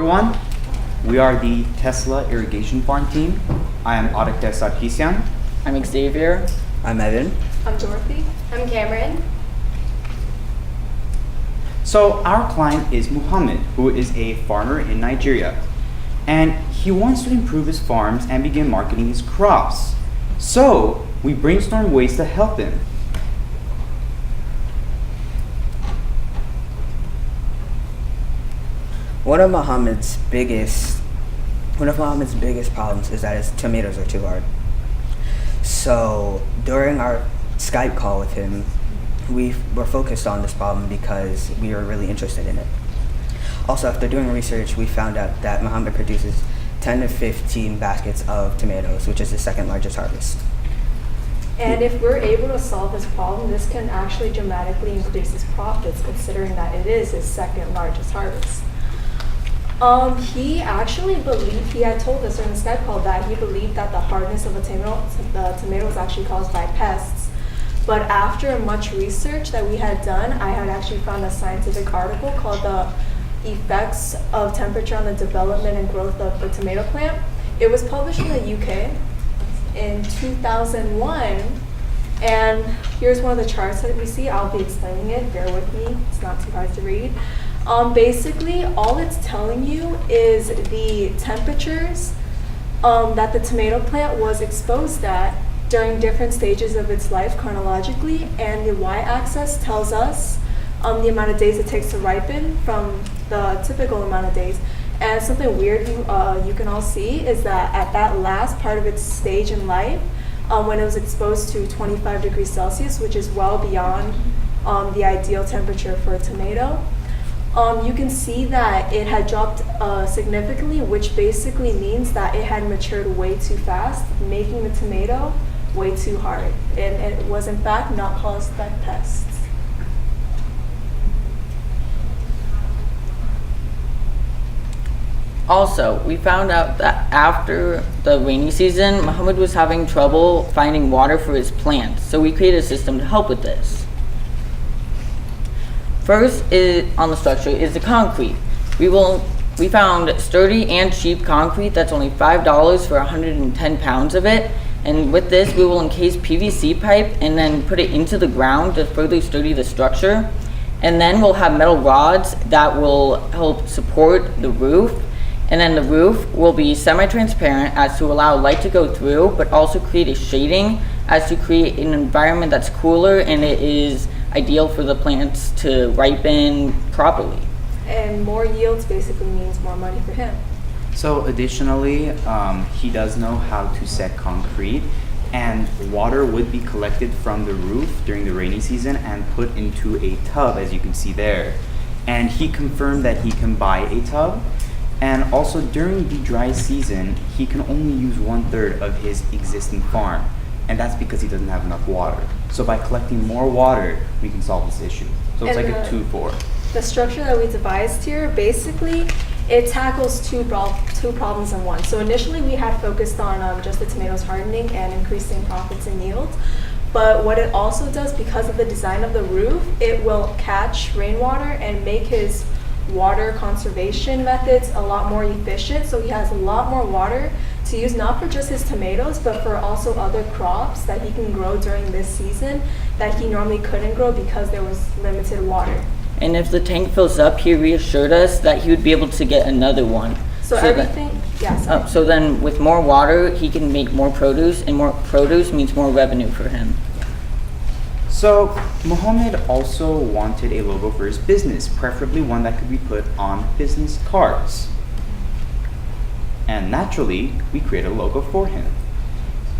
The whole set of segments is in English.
everyone. We are the Tesla Irrigation Farm team. I am Aditya Sarkisian. I'm Xavier. I'm Evan. I'm Dorothy. I'm Cameron. So our client is Muhammad, who is a farmer in Nigeria. And he wants to improve his farms and begin marketing his crops. So we brainstormed ways to help him. One of Muhammad's biggest problems is that his tomatoes are too hard. So during our Skype call with him, we were focused on this problem because we were really interested in it. Also, after doing research, we found out that Muhammad produces 10 to 15 baskets of tomatoes, which is the second largest harvest. And if we're able to solve this problem, this can actually dramatically increase his profits, considering that it is his second largest harvest. He had told us during the Skype call that he believed that the hardness of the tomato was actually caused by pests. But after much research that we had done, I had actually found a scientific article called The Effects of Temperature on the Development and Growth of the Tomato Plant. It was published in the UK in 2001. And here's one of the charts that we see. I'll be explaining it. Bear with me. It's not too hard to read. Basically, all it's telling you is the temperatures that the tomato plant was exposed at during different stages of its life chronologically, and the y-axis tells us the amount of days it takes to ripen from the typical amount of days. And something weird you can all see is that at that last part of its stage in life, when it was exposed to 25 degrees Celsius, which is well beyond the ideal temperature for a tomato, you can see that it had dropped significantly, which basically means that it had matured way too fast, making the tomato way too hard. And it was in fact not caused by pests. Also, we found out that after the rainy season, Muhammad was having trouble finding water for his plants, so we created a system to help with this. First on the structure is the concrete. We found sturdy and cheap concrete that's only $5 for 110 pounds of it. And with this, we will encase PVC pipe and then put it into the ground to further sturdy the structure. And then we'll have metal rods that will help support the roof. And then the roof will be semi-transparent as to allow light to go through, but also create a shading as to create an environment that's cooler and it is ideal for the plants to ripen properly. And more yields basically means more money for him. So additionally, he does know how to set concrete, and water would be collected from the roof during the rainy season and put into a tub, as you can see there. And he confirmed that he can buy a tub, and also during the dry season, he can only use 1/3 of his existing farm. And that's because he doesn't have enough water. So by collecting more water, we can solve this issue. So it's like a 2-4. The structure that we devised here, basically, it tackles two problems in one. So initially we had focused on just the tomatoes hardening and increasing profits and yields. But what it also does, because of the design of the roof, it will catch rainwater and make his water conservation methods a lot more efficient. So he has a lot more water to use, not for just his tomatoes, but for also other crops that he can grow during this season that he normally couldn't grow because there was limited water. And if the tank fills up, he reassured us that he would be able to get another one. So then with more water, he can make more produce, and more produce means more revenue for him. So Muhammad also wanted a logo for his business, preferably one that could be put on business cards. And naturally, we created a logo for him.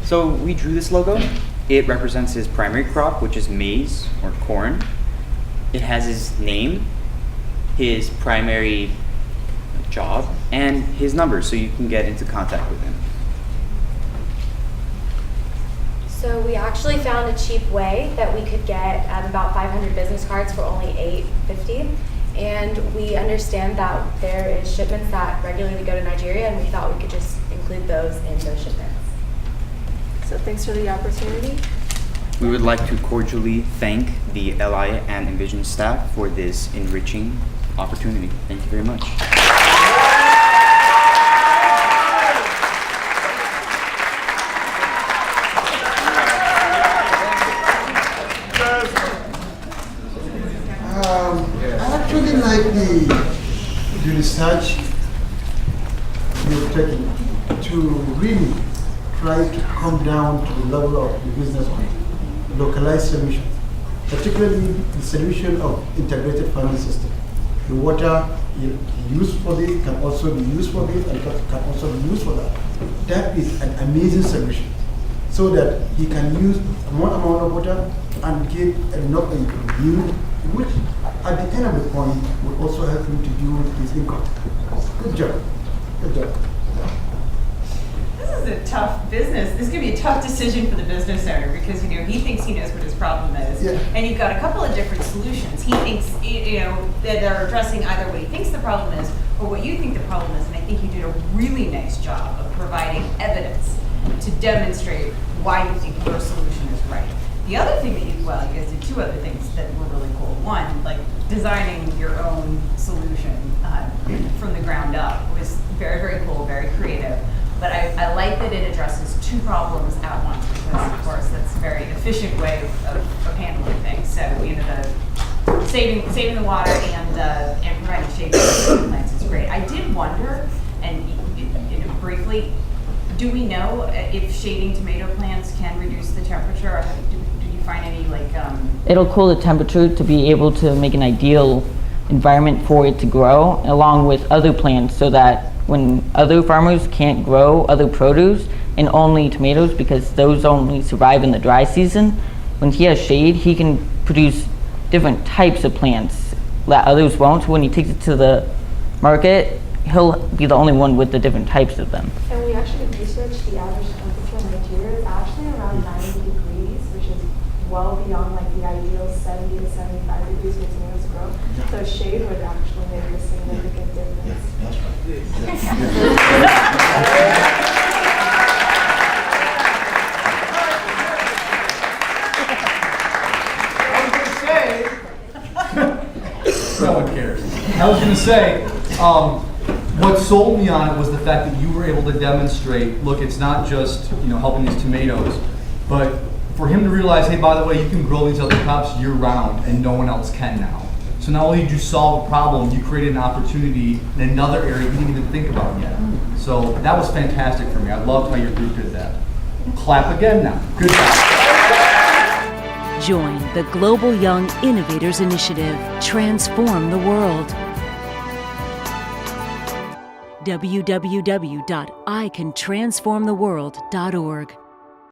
So we drew this logo. It represents his primary crop, which is maize or corn. It has his name, his primary job, and his number, so you can get into contact with him. So we actually found a cheap way that we could get about 500 business cards for only $8.50. And we understand that there is shipments that regularly go to Nigeria, and we thought we could just include those in those shipments. So thanks for the opportunity. We would like to cordially thank the LI and Envision staff for this enriching opportunity. Thank you very much. the research you've taken to really try to come down to the level of the business on localized solution, particularly the solution of integrated farming system. The water you use for this can also be used for this and can also be used for that. That is an amazing solution, so that he can use more amount of water and get enough yield, which at the end of the point will also help him to do his income. Good job. Good job. This is a tough business. This is going to be a tough decision for the business owner because, you know, he thinks he knows what his problem is. Yeah. And you've got a couple of different solutions. He thinks, you know, that are addressing either what he thinks the problem is or what you think the problem is. And I think you did a really nice job of providing evidence to demonstrate why you think your solution is right. The other thing that you guys did two other things that were really cool. One, like designing your own solution from the ground up was very, very cool, very creative. But I like that it addresses two problems at once because, of course, that's a very efficient way of handling things. So, you know, the saving the water and providing shade for plants is great. I did wonder, and you know, briefly, do we know if shading tomato plants can reduce the temperature? Did you find any It'll cool the temperature to be able to make an ideal environment for it to grow, along with other plants, so that when other farmers can't grow other produce and only tomatoes because those only survive in the dry season, when he has shade, he can produce different types of plants that others won't. So when he takes it to the market, he'll be the only one with the different types of them. And we actually researched the average temperature in Nigeria is actually around 90 degrees, which is well beyond like the ideal 70 to 75 degrees where tomatoes grow. So shade would actually make a significant difference. That's right. No one cares. I was going to say, what sold me on it was the fact that you were able to demonstrate, look, it's not just, you know, helping these tomatoes, but for him to realize, hey, by the way, you can grow these other crops year round and no one else can now. So not only did you solve a problem, you created an opportunity in another area you didn't even think about yet. So that was fantastic for me. I loved how your group did that. Clap again now. Good job. Join the Global Young Innovators Initiative. Transform the world. www.icantransformtheworld.org